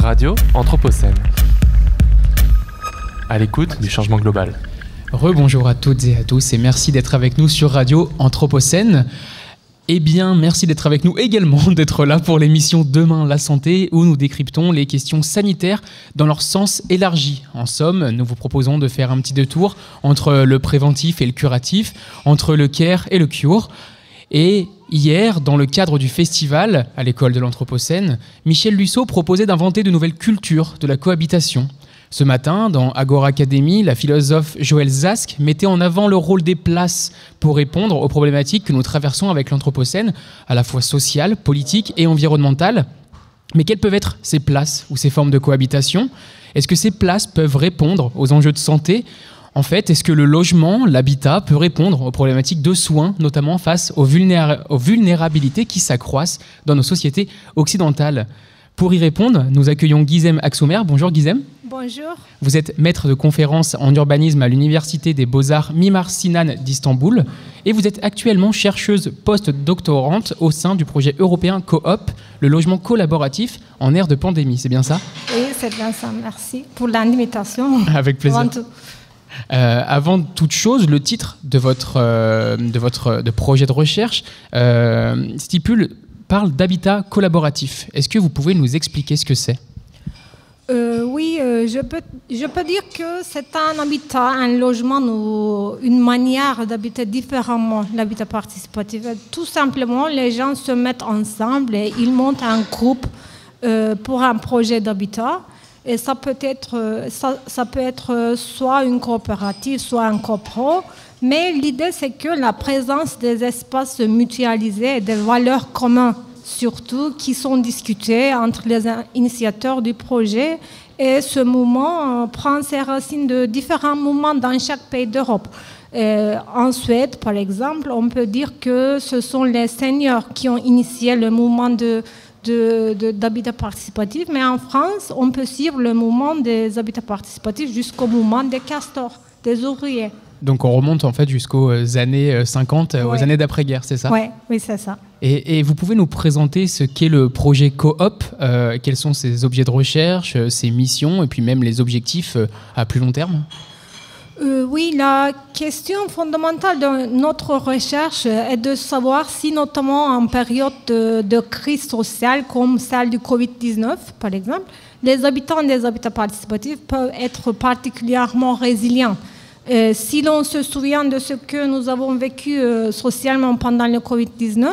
Radio Anthropocène. À l'écoute du changement global. Rebonjour à toutes et à tous et merci d'être avec nous sur Radio Anthropocène. Eh bien, merci d'être avec nous également, d'être là pour l'émission Demain la santé où nous décryptons les questions sanitaires dans leur sens élargi. En somme, nous vous proposons de faire un petit détour entre le préventif et le curatif, entre le care et le cure. Et hier, dans le cadre du festival à l'école de l'Anthropocène, Michel Lussot proposait d'inventer de nouvelles cultures de la cohabitation. Ce matin, dans Agora Academy, la philosophe Joëlle Zask mettait en avant le rôle des places pour répondre aux problématiques que nous traversons avec l'Anthropocène, à la fois sociales, politiques et environnementales. Mais quelles peuvent être ces places ou ces formes de cohabitation ? Est-ce que ces places peuvent répondre aux enjeux de santé ? En fait, est-ce que le logement, l'habitat, peut répondre aux problématiques de soins, notamment face aux vulnérabilités qui s'accroissent dans nos sociétés occidentales ? Pour y répondre, nous accueillons Gizem Aksumer. Bonjour Gizem. Bonjour. Vous êtes maître de conférences en urbanisme à l'Université des Beaux-Arts Mimar Sinan d'Istanbul et vous êtes actuellement chercheuse post-doctorante au sein du projet européen Coop, le logement collaboratif en ère de pandémie. C'est bien ça ? Oui, c'est bien ça. Merci pour l'invitation. Avec plaisir. Avant toute chose, le titre de votre projet de recherche parle d'habitat collaboratif. Est-ce que vous pouvez nous expliquer ce que c'est ? Oui, je peux dire que c'est un habitat, un logement ou une manière d'habiter différemment, l'habitat participatif. Tout simplement, les gens se mettent ensemble et ils montent un groupe pour un projet d'habitat. Et ça peut être soit une coopérative, soit un copro. Mais l'idée, c'est que la présence des espaces mutualisés et des valeurs communes, surtout, qui sont discutées entre les initiateurs du projet. Et ce mouvement prend ses racines de différents mouvements dans chaque pays d'Europe. En Suède, par exemple, on peut dire que ce sont les seniors qui ont initié le mouvement d'habitat participatif. Mais en France, on peut suivre le mouvement des habitats participatifs jusqu'au mouvement des castors, des ouvriers. Donc on remonte en fait jusqu'aux années 50, ouais. Aux années d'après-guerre, c'est ça ? Oui, c'est ça. Et vous pouvez nous présenter ce qu'est le projet Coop, quels sont ses objets de recherche, ses missions et puis même les objectifs à plus long terme ? Oui, la question fondamentale de notre recherche est de savoir si, notamment en période de crise sociale comme celle du Covid-19, par exemple, les habitants des habitats participatifs peuvent être particulièrement résilients. Si l'on se souvient de ce que nous avons vécu socialement pendant le Covid-19,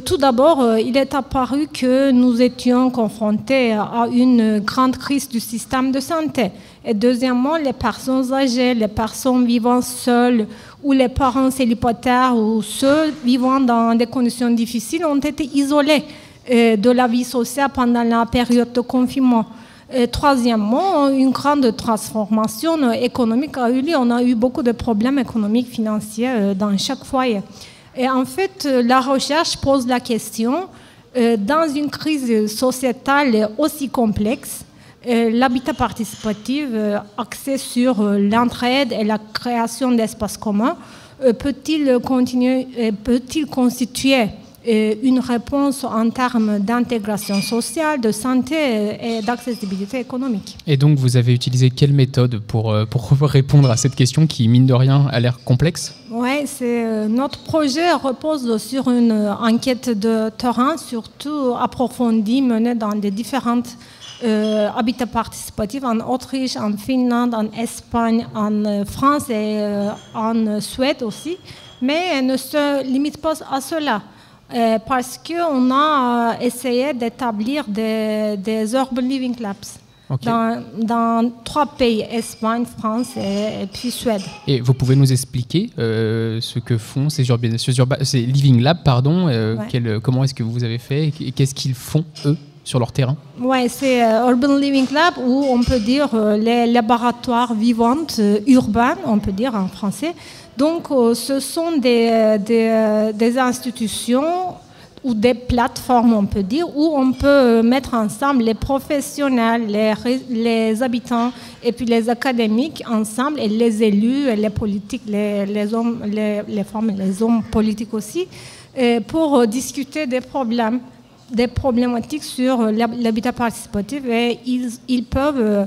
tout d'abord, il est apparu que nous étions confrontés à une grande crise du système de santé. Et deuxièmement, les personnes âgées, les personnes vivant seules ou les parents célibataires ou ceux vivant dans des conditions difficiles ont été isolés de la vie sociale pendant la période de confinement. Et troisièmement, une grande transformation économique a eu lieu. On a eu beaucoup de problèmes économiques, financiers dans chaque foyer. Et en fait, la recherche pose la question, dans une crise sociétale aussi complexe, l'habitat participatif axé sur l'entraide et la création d'espaces communs peut-il constituer une réponse en termes d'intégration sociale, de santé et d'accessibilité économique. Et donc, vous avez utilisé quelle méthode pour répondre à cette question qui, mine de rien, a l'air complexe ? Oui, notre projet repose sur une enquête de terrain, surtout approfondie, menée dans des différentes habitats participatifs en Autriche, en Finlande, en Espagne, en France et en Suède aussi. Mais elle ne se limite pas à cela. Parce qu'on a essayé d'établir des urban living labs dans 3 pays, Espagne, France et puis Suède. Et vous pouvez nous expliquer ce que font ces living labs, comment est-ce que vous avez fait et qu'est-ce qu'ils font, eux, sur leur terrain ? Oui, c'est urban living lab où on peut dire les laboratoires vivants urbains, on peut dire en français. Donc, ce sont des institutions ou des plateformes, on peut dire, où on peut mettre ensemble les professionnels, les habitants et puis les académiques ensemble, et les élus, et les politiques, les hommes, les femmes et les hommes politiques aussi, pour discuter des problèmes des problématiques sur l'habitat participatif et ils peuvent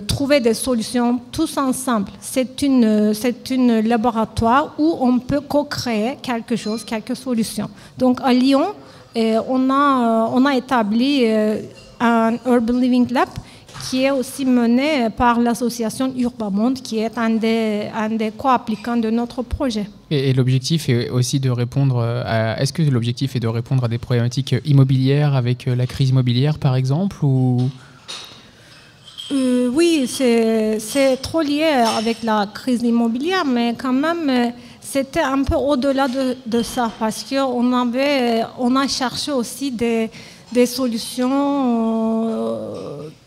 trouver des solutions tous ensemble. C'est une laboratoire où on peut co-créer quelque chose, quelques solutions. Donc à Lyon, on a établi un Urban Living Lab qui est aussi mené par l'association Urbamonde, qui est un des co-applicants de notre projet. Et l'objectif est aussi de répondre à... Est-ce que l'objectif est de répondre à des problématiques immobilières avec la crise immobilière, par exemple, ou... Oui, c'est trop lié avec la crise immobilière, mais quand même, c'était un peu au-delà de ça, parce qu'on a cherché aussi des solutions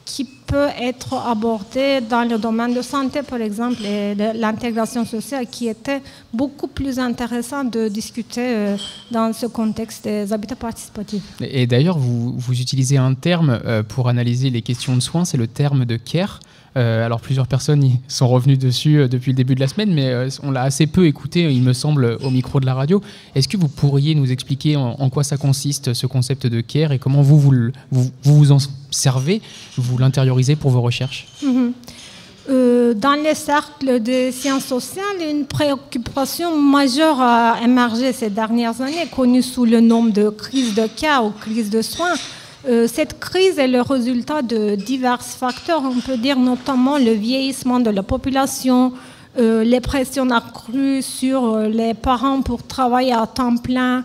qui peuvent être abordées dans le domaine de santé, par exemple, et de l'intégration sociale, qui était beaucoup plus intéressant de discuter dans ce contexte des habitats participatifs. Et d'ailleurs, vous utilisez un terme pour analyser les questions de soins, c'est le terme de care. Alors plusieurs personnes y sont revenues dessus depuis le début de la semaine, mais on l'a assez peu écouté, il me semble, au micro de la radio. Est-ce que vous pourriez nous expliquer en quoi ça consiste, ce concept de care, et comment vous en servez, vous l'intériorisez pour vos recherches? Dans les cercles des sciences sociales, une préoccupation majeure a émergé ces dernières années, connue sous le nom de crise de care ou crise de soins. Cette crise est le résultat de divers facteurs, on peut dire notamment le vieillissement de la population, les pressions accrues sur les parents pour travailler à temps plein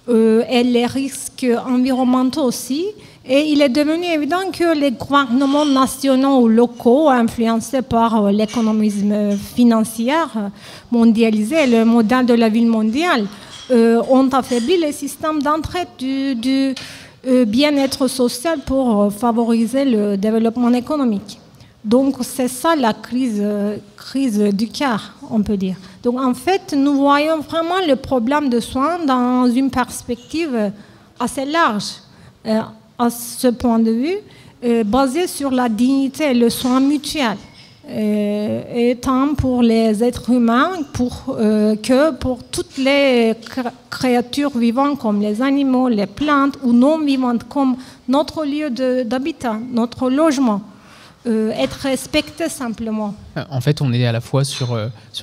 et les risques environnementaux aussi. Et il est devenu évident que les gouvernements nationaux ou locaux, influencés par l'économisme financier mondialisé et le modèle de la ville mondiale, ont affaibli les systèmes d'entraide du bien-être social pour favoriser le développement économique. Donc c'est ça la crise du care, on peut dire. Donc en fait, nous voyons vraiment le problème de soins dans une perspective assez large. À ce point de vue, basé sur la dignité et le soin mutuel, et tant pour les êtres humains que pour toutes les créatures vivantes comme les animaux, les plantes ou non vivantes comme notre lieu d'habitat, notre logement. Être respecté simplement. En fait, on est à la fois sur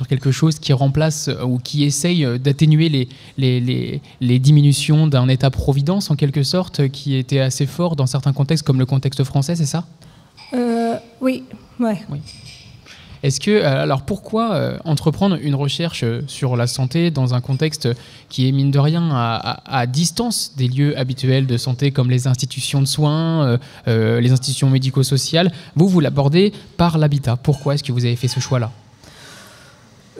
quelque chose qui remplace ou qui essaye d'atténuer les diminutions d'un État-providence, en quelque sorte, qui était assez fort dans certains contextes, comme le contexte français, c'est ça? Oui, ouais. Oui. Est-ce que, alors pourquoi entreprendre une recherche sur la santé dans un contexte qui est mine de rien à distance des lieux habituels de santé comme les institutions de soins, les institutions médico-sociales? Vous l'abordez par l'habitat. Pourquoi est-ce que vous avez fait ce choix-là?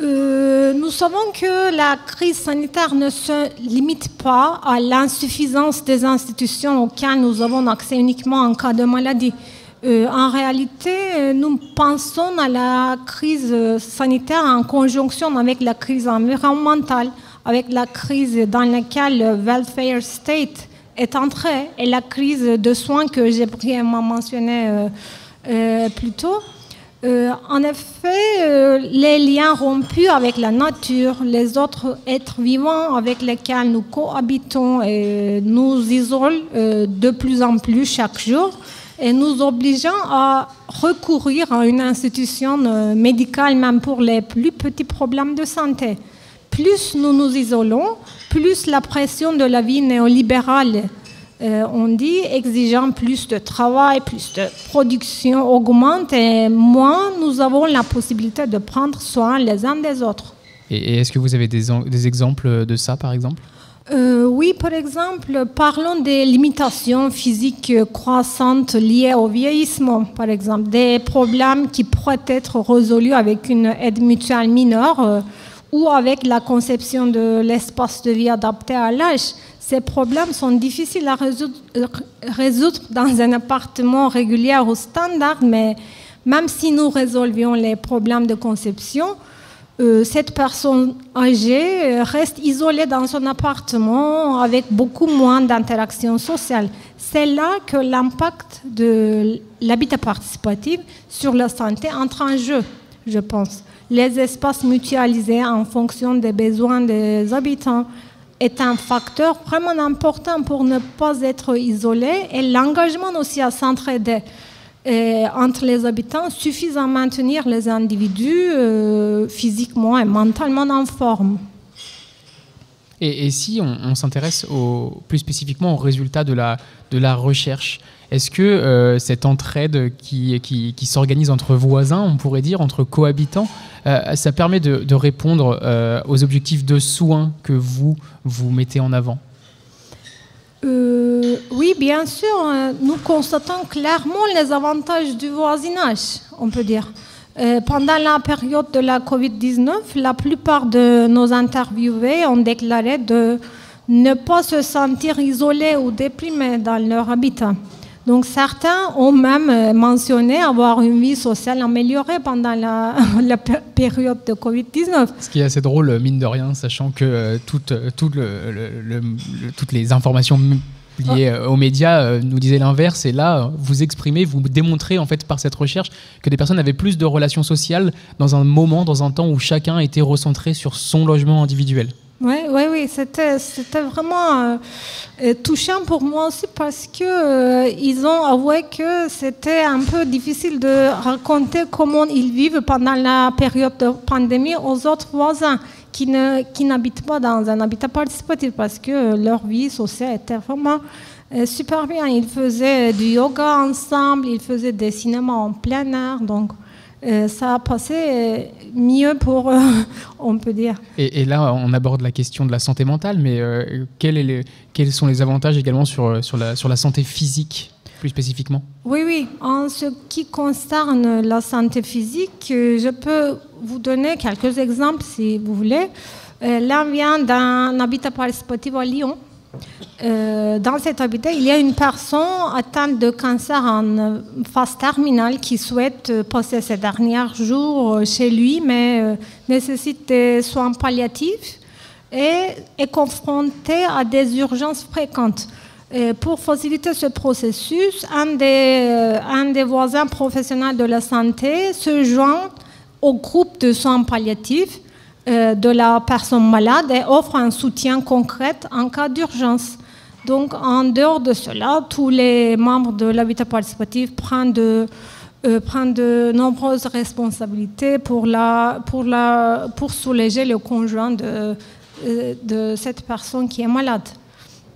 Nous savons que la crise sanitaire ne se limite pas à l'insuffisance des institutions auxquelles nous avons accès uniquement en cas de maladie. En réalité, nous pensons à la crise sanitaire en conjonction avec la crise environnementale, avec la crise dans laquelle le welfare state est entré et la crise de soins que j'ai brièvement mentionnée plus tôt. En effet, les liens rompus avec la nature, les autres êtres vivants avec lesquels nous cohabitons nous isolent de plus en plus chaque jour, et nous obligeant à recourir à une institution médicale, même pour les plus petits problèmes de santé. Plus nous nous isolons, plus la pression de la vie néolibérale, on dit, exigeant plus de travail, plus de production augmente, et moins nous avons la possibilité de prendre soin les uns des autres. Et est-ce que vous avez des exemples de ça, par exemple ? Oui, par exemple, parlons des limitations physiques croissantes liées au vieillissement, par exemple, des problèmes qui pourraient être résolus avec une aide mutuelle mineure ou avec la conception de l'espace de vie adapté à l'âge. Ces problèmes sont difficiles à résoudre dans un appartement régulier ou standard, mais même si nous résolvions les problèmes de conception, cette personne âgée reste isolée dans son appartement avec beaucoup moins d'interactions sociales. C'est là que l'impact de l'habitat participatif sur la santé entre en jeu, je pense. Les espaces mutualisés en fonction des besoins des habitants est un facteur vraiment important pour ne pas être isolé, et l'engagement aussi à s'entraider entre les habitants suffit à maintenir les individus physiquement et mentalement en forme. Et si on s'intéresse plus spécifiquement aux résultats de la recherche, est-ce que cette entraide qui s'organise entre voisins, on pourrait dire, entre cohabitants, ça permet de répondre aux objectifs de soins que vous mettez en avant ? Oui, bien sûr. Nous constatons clairement les avantages du voisinage, on peut dire. Pendant la période de la Covid-19, la plupart de nos interviewés ont déclaré de ne pas se sentir isolés ou déprimés dans leur habitat. Donc certains ont même mentionné avoir une vie sociale améliorée pendant la période de Covid-19. Ce qui est assez drôle, mine de rien, sachant que toutes les informations liées aux médias nous disaient l'inverse. Et là, vous exprimez, vous démontrez en fait par cette recherche que des personnes avaient plus de relations sociales dans un moment, dans un temps où chacun était recentré sur son logement individuel. Oui, c'était vraiment touchant pour moi aussi parce que ils ont avoué que c'était un peu difficile de raconter comment ils vivent pendant la période de pandémie aux autres voisins qui n'habitent pas dans un habitat participatif parce que leur vie sociale était vraiment super bien. Ils faisaient du yoga ensemble, ils faisaient des cinémas en plein air, donc ça a passé mieux pour on peut dire. Et là, on aborde la question de la santé mentale, mais quels sont les avantages également sur la santé physique, plus spécifiquement ? Oui. En ce qui concerne la santé physique, je peux vous donner quelques exemples si vous voulez. L'un vient d'un habitat participatif à Lyon. Dans cet habitat, il y a une personne atteinte de cancer en phase terminale qui souhaite passer ses derniers jours chez lui, mais nécessite des soins palliatifs et est confrontée à des urgences fréquentes. Pour faciliter ce processus, un des voisins professionnels de la santé se joint au groupe de soins palliatifs de la personne malade et offre un soutien concret en cas d'urgence. Donc, en dehors de cela, tous les membres de l'habitat participatif prennent de nombreuses responsabilités pour soulager le conjoint de cette personne qui est malade.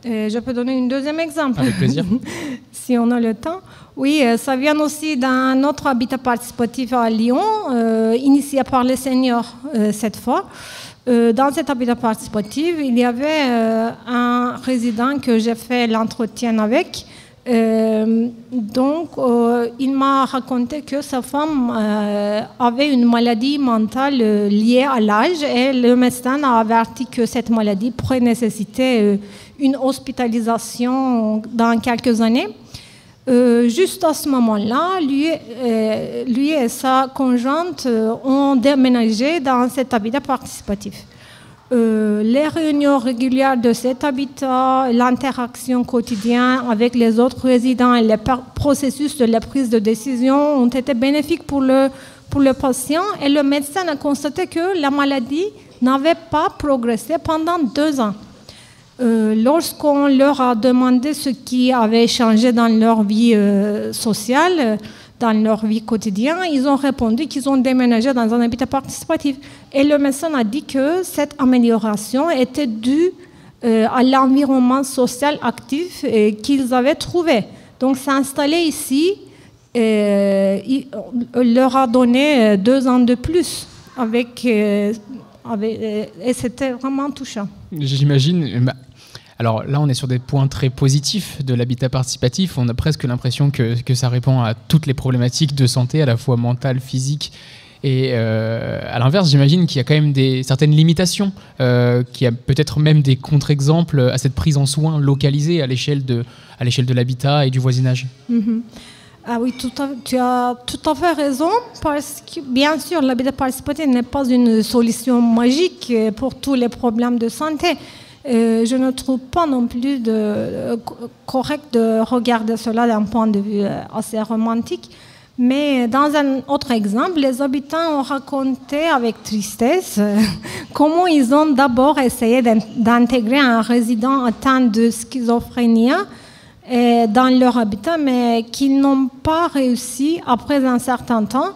Je peux donner un deuxième exemple. Avec plaisir. Si on a le temps. Oui, ça vient aussi d'un autre habitat participatif à Lyon, initié par les seniors cette fois. Dans cet habitat participatif, il y avait un résident que j'ai fait l'entretien avec. Donc, il m'a raconté que sa femme avait une maladie mentale liée à l'âge et le médecin a averti que cette maladie pourrait nécessiter une hospitalisation dans quelques années. Juste à ce moment-là, lui et sa conjointe ont déménagé dans cet habitat participatif. Les réunions régulières de cet habitat, l'interaction quotidienne avec les autres résidents et le processus de la prise de décision ont été bénéfiques pour le patient et le médecin a constaté que la maladie n'avait pas progressé pendant 2 ans. Lorsqu'on leur a demandé ce qui avait changé dans leur vie sociale, dans leur vie quotidienne, ils ont répondu qu'ils ont déménagé dans un habitat participatif. Et le médecin a dit que cette amélioration était due à l'environnement social actif qu'ils avaient trouvé. Donc, s'installer ici leur a donné 2 ans de plus et c'était vraiment touchant. J'imagine. Alors là, on est sur des points très positifs de l'habitat participatif. On a presque l'impression que ça répond à toutes les problématiques de santé, à la fois mentale, physique. Et à l'inverse, j'imagine qu'il y a quand même certaines limitations, qu'il y a peut-être même des contre-exemples à cette prise en soin localisée à l'échelle de l'habitat et du voisinage. Mm-hmm. Ah oui, tu as tout à fait raison, parce que bien sûr, l'habitat participatif n'est pas une solution magique pour tous les problèmes de santé. Je ne trouve pas non plus correct de regarder cela d'un point de vue assez romantique, Mais dans un autre exemple, les habitants ont raconté avec tristesse comment ils ont d'abord essayé d'intégrer un résident atteint de schizophrénie dans leur habitat, mais qu'ils n'ont pas réussi après un certain temps.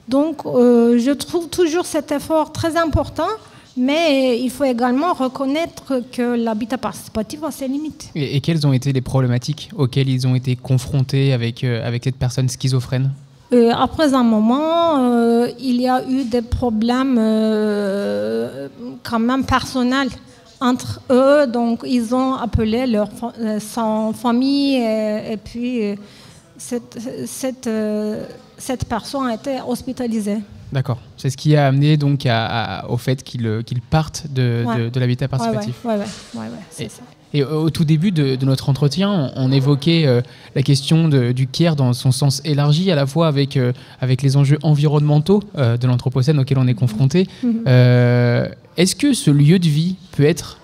Donc, je trouve toujours cet effort très important, mais il faut également reconnaître que l'habitat participatif a ses limites. Et quelles ont été les problématiques auxquelles ils ont été confrontés avec cette personne schizophrène ? Après un moment, il y a eu des problèmes quand même personnels entre eux, donc ils ont appelé son famille et puis cette personne a été hospitalisée. D'accord. C'est ce qui a amené donc au fait qu'ils partent de l'habitat participatif. Ouais, c'est ça. Et au tout début de notre entretien, on évoquait la question du care dans son sens élargi, à la fois avec les enjeux environnementaux de l'Anthropocène auxquels on est confronté. Est-ce que ce lieu de vie peut être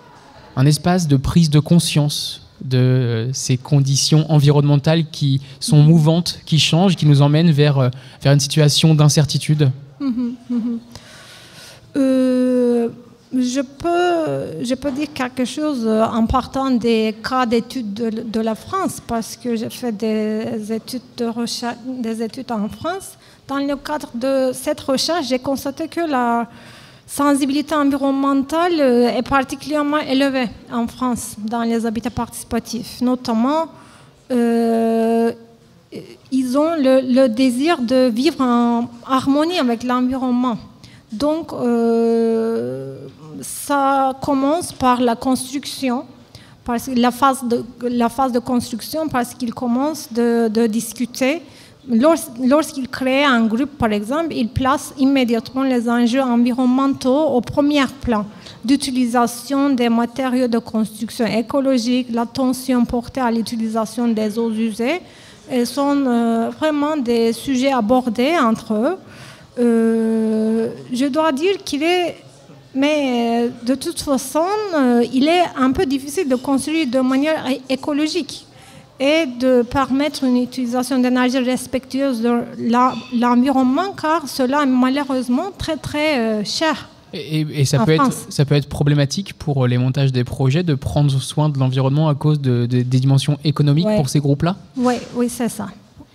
un espace de prise de conscience de ces conditions environnementales qui sont mouvantes, qui changent, qui nous emmènent vers une situation d'incertitude ? Je peux dire quelque chose en partant des cas d'études de la France, parce que j'ai fait des études de recherche, des études en France. Dans le cadre de cette recherche, j'ai constaté que la sensibilité environnementale est particulièrement élevée en France dans les habitats participatifs. Notamment, ils ont le désir de vivre en harmonie avec l'environnement. Donc, ça commence par la construction, la phase de construction, parce qu'ils commencent de discuter. Lorsqu'ils créent un groupe, par exemple, ils placent immédiatement les enjeux environnementaux au premier plan, d'utilisation des matériaux de construction écologique, l'attention portée à l'utilisation des eaux usées, et sont vraiment des sujets abordés entre eux. Je dois dire mais de toute façon, il est un peu difficile de construire de manière écologique et de permettre une utilisation d'énergie respectueuse de l'environnement, car cela est malheureusement très très cher. Et ça peut être problématique pour les montages des projets de prendre soin de l'environnement à cause des dimensions économiques pour ces groupes-là ? Oui, c'est ça.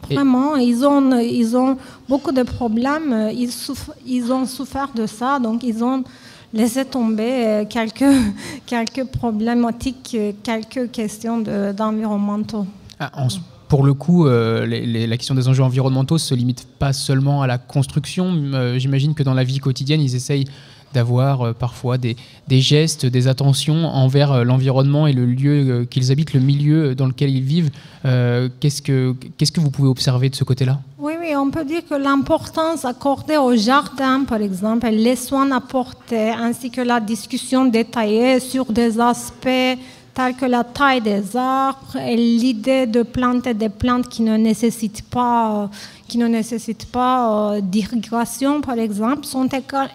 Vraiment, ils ont beaucoup de problèmes, ils ont souffert de ça, donc ils ont laissé tomber quelques problématiques, quelques questions d'environnementaux. Pour le coup, la question des enjeux environnementaux ne se limite pas seulement à la construction. J'imagine que dans la vie quotidienne, ils essayent d'avoir parfois des gestes, des attentions envers l'environnement et le lieu qu'ils habitent, le milieu dans lequel ils vivent. Qu'est-ce que vous pouvez observer de ce côté-là ? Oui, on peut dire que l'importance accordée au jardin, par exemple, les soins apportés, ainsi que la discussion détaillée sur des aspects tels que la taille des arbres et l'idée de planter des plantes qui ne nécessitent pas d'irrigation, par exemple, sont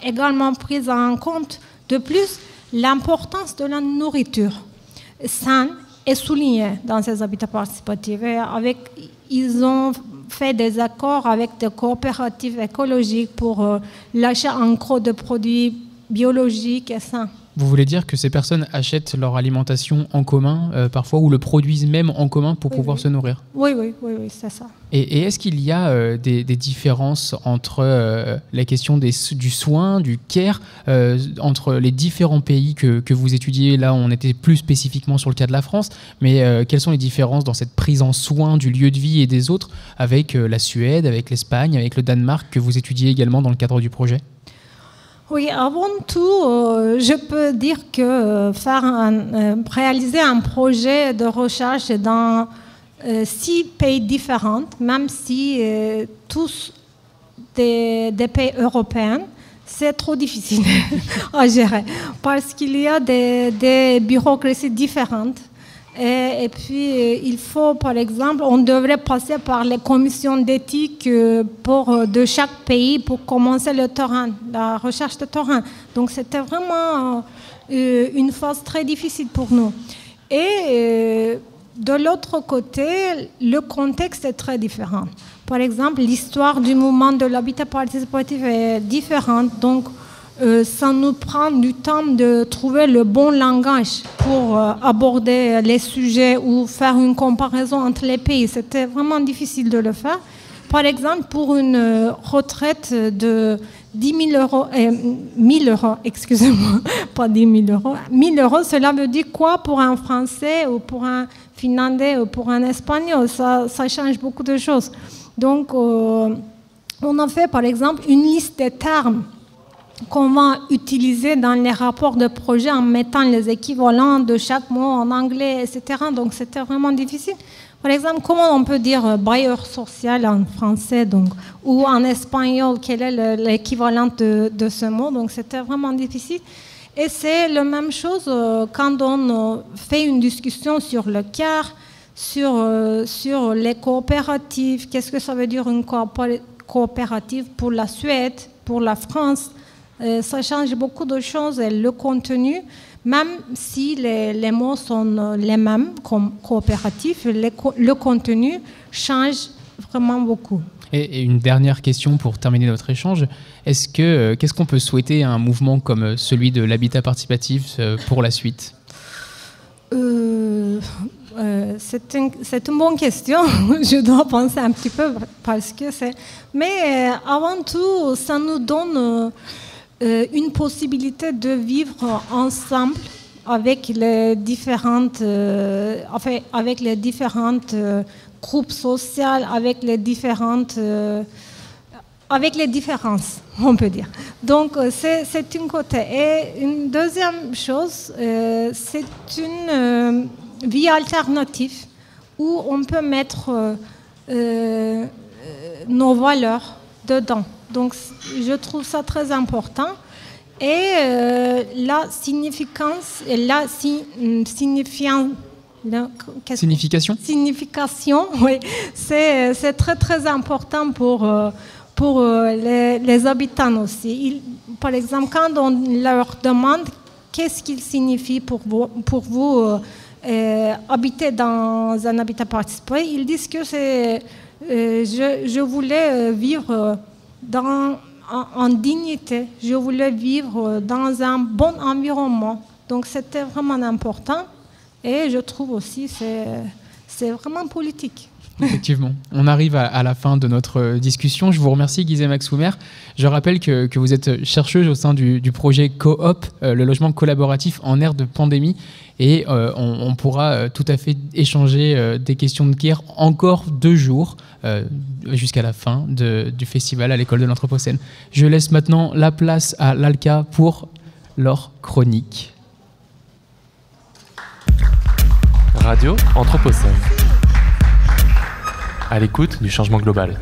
également prises en compte. De plus, l'importance de la nourriture saine est soulignée dans ces habitats participatifs. Ils ont fait des accords avec des coopératives écologiques pour l'achat en gros de produits biologiques et sains. Vous voulez dire que ces personnes achètent leur alimentation en commun, parfois, ou le produisent même en commun pour pouvoir se nourrir ? Oui, c'est ça. Et est-ce qu'il y a des différences entre la question du soin, du care, entre les différents pays que vous étudiez ? Là, on était plus spécifiquement sur le cas de la France, mais quelles sont les différences dans cette prise en soin du lieu de vie et des autres avec la Suède, avec l'Espagne, avec le Danemark, que vous étudiez également dans le cadre du projet ? Oui, avant tout, je peux dire que réaliser un projet de recherche dans 6 pays différents, même si tous des pays européens, c'est trop difficile à gérer parce qu'il y a des bureaucraties différentes. Et puis, il faut, par exemple, on devrait passer par les commissions d'éthique de chaque pays pour commencer le terrain, la recherche de terrain. Donc, c'était vraiment une phase très difficile pour nous. Et de l'autre côté, le contexte est très différent. Par exemple, l'histoire du mouvement de l'habitat participatif est différente, donc ça nous prend du temps de trouver le bon langage pour aborder les sujets ou faire une comparaison entre les pays. C'était vraiment difficile de le faire. Par exemple, pour une retraite de 10 000 euros, 1000 euros, excusez-moi, pas 10 000 euros. 1000 euros, cela veut dire quoi pour un Français ou pour un Finlandais ou pour un Espagnol? Ça change beaucoup de choses. Donc, on a fait, par exemple, une liste des termes qu'on va utiliser dans les rapports de projet en mettant les équivalents de chaque mot en anglais, etc. Donc, c'était vraiment difficile. Par exemple, comment on peut dire bailleur social en français donc, ou en espagnol, quel est l'équivalent de ce mot? Donc, c'était vraiment difficile. Et c'est la même chose quand on fait une discussion sur le CAR, sur les coopératives. Qu'est-ce que ça veut dire une coopérative pour la Suède, pour la France? Ça change beaucoup de choses et le contenu, même si les mots sont les mêmes comme coopératif, le contenu change vraiment beaucoup. Et une dernière question pour terminer notre échange. Qu'est-ce qu'on peut souhaiter à un mouvement comme celui de l'habitat participatif pour la suite? C'est une bonne question. Je dois penser un petit peu parce que c'est... Mais avant tout, ça nous donne une possibilité de vivre ensemble avec les différentes, groupes sociaux, avec les différences, on peut dire. Donc, c'est une côté. Et une deuxième chose, c'est une vie alternative où on peut mettre nos valeurs dedans. Donc, je trouve ça très important. Et la signification, oui, c'est très très important pour les habitants aussi. Par exemple, quand on leur demande qu'est-ce qu'il signifie pour vous habiter dans un habitat participatif, ils disent que je voulais vivre en dignité, je voulais vivre dans un bon environnement. Donc c'était vraiment important et je trouve aussi que c'est vraiment politique. Effectivement. On arrive à la fin de notre discussion. Je vous remercie, Gizeh Maxoumer. Je rappelle que vous êtes chercheuse au sein du projet Coop, le logement collaboratif en ère de pandémie. Et on pourra tout à fait échanger des questions de guerre encore 2 jours jusqu'à la fin du festival à l'école de l'Anthropocène. Je laisse maintenant la place à l'ALCA pour leur chronique. Radio Anthropocène. À l'écoute du changement global.